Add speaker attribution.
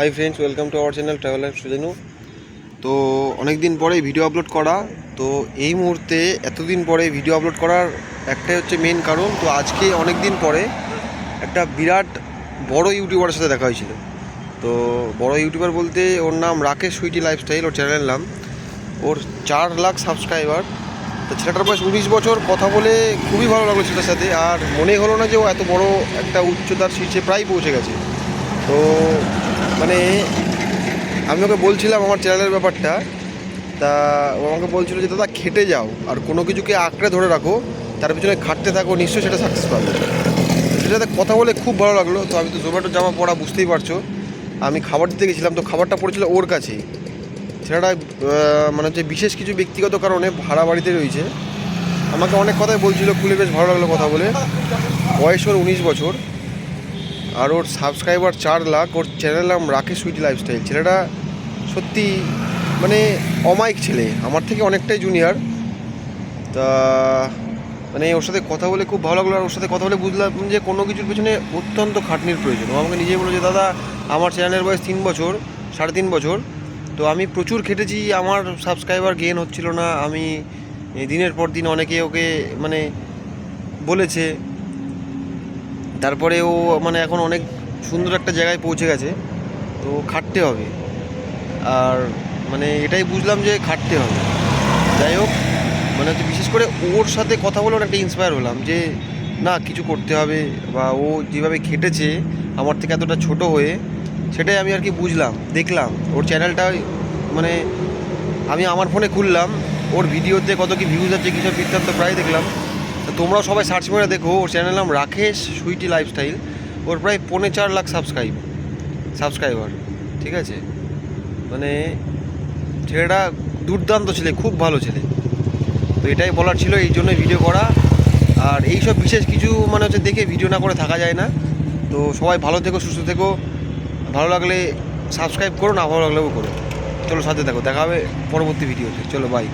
Speaker 1: High friends, welcome to our channel travel and সুজেনু। তো অনেক দিন পরে ভিডিও আপলোড করা। তো এই মুহূর্তে এতদিন পরে ভিডিও আপলোড করার একটাই হচ্ছে মেন কারণ। তো আজকে অনেক দিন পরে একটা বিরাট বড় ইউটিউবারের সাথে দেখা হয়েছিল। তো বড় ইউটিউবার বলতে ওর নাম রাকেশ সুইটি লাইফস্টাইল, ওর চ্যানেলের নাম। ওর 4 লাখ সাবস্ক্রাইবার। তো ছেলেটার বয়স 19 বছর। কথা বলে খুবই ভালো লাগলো ছেলেটার সাথে, আর মনে হলো না যে ও এত বড় একটা উচ্চতার শীর্ষে প্রায় পৌঁছে গেছে। তো মানে আমি ওকে বলছিলাম আমার চ্যানেলের ব্যাপারটা। তা ও আমাকে বলছিল যে দাদা খেটে যাও, আর কোনো কিছুকে আঁকড়ে ধরে রাখো, তার পিছনে খাটতে থাকো, নিশ্চয়ই সেটা সাকসেস পাবে। সেটাতে কথা বলে খুব ভালো লাগলো। তো আমি তো জোম্যাটো জামা পড়া বুঝতেই পারছো, আমি খাবার দিতে গেছিলাম, তো খাবারটা পড়েছিল ওর কাছেই। ছেলেটা মানে হচ্ছে বিশেষ কিছু ব্যক্তিগত কারণে ভাড়া বাড়িতে রয়েছে। আমাকে অনেক কথাই বলছিল, খুলে বেশ ভালো লাগলো কথা বলে। বয়স ওর 19 বছর, আর ওর সাবস্ক্রাইবার 4 লাখ। ওর চ্যানেল নাম রাকেশ সুইটি লাইফস্টাইল। ছেলেটা সত্যি মানে অমায়িক ছেলে, আমার থেকে অনেকটাই জুনিয়র। তা মানে ওর সাথে কথা বলে খুব ভালো লাগলো। আর ওর সাথে কথা বলে বুঝলাম যে কোনো কিছুর পেছনে অত্যন্ত খাটনির প্রয়োজন। ও আমাকে নিজেই বললো যে দাদা আমার চ্যানেলের বয়স 3 বছর, 3.5 বছর। তো আমি প্রচুর খেটেছি, আমার সাবস্ক্রাইবার গেইন হচ্ছিল না। আমি দিনের পর দিন অনেকে ওকে মানে বলেছে, তারপরে ও মানে এখন অনেক সুন্দর একটা জায়গায় পৌঁছে গেছে। তো খাটতে হবে, আর মানে এটাই বুঝলাম যে খাটতে হবে। যাই হোক, মানে হচ্ছে বিশেষ করে ওর সাথে কথা বলে অনেকটা ইন্সপায়ার হলাম যে না, কিছু করতে হবে। বা ও যেভাবে খেটেছে আমার থেকে এতটা ছোট হয়ে, সেটাই আমি আর কি বুঝলাম, দেখলাম ওর চ্যানেলটা। মানে আমি আমার ফোনে খুললাম, ওর ভিডিওতে কত কি ভিউজ আছে, কিছু বৃত্তান্ত প্রায় দেখলাম। তো তোমরাও সবাই সার্চ করে দেখো, ওর চ্যানেল নাম রাকেশ সুইটি লাইফস্টাইল। ওর প্রায় 4.25 লাখ সাবস্ক্রাইবার। ঠিক আছে, মানে ছেলেটা দুর্দান্ত ছেলে, খুব ভালো ছেলে। তো এটাই বলার ছিল, এই জন্যই ভিডিও করা। আর এই সব বিশেষ কিছু মানে হচ্ছে দেখে ভিডিও না করে থাকা যায় না। তো সবাই ভালো থেকো, সুস্থ থেকো। ভালো লাগলে সাবস্ক্রাইব করো, না ভালো লাগলেও করো। চলো সাথে থাকো, দেখা হবে পরবর্তী ভিডিওতে। চলো বাই।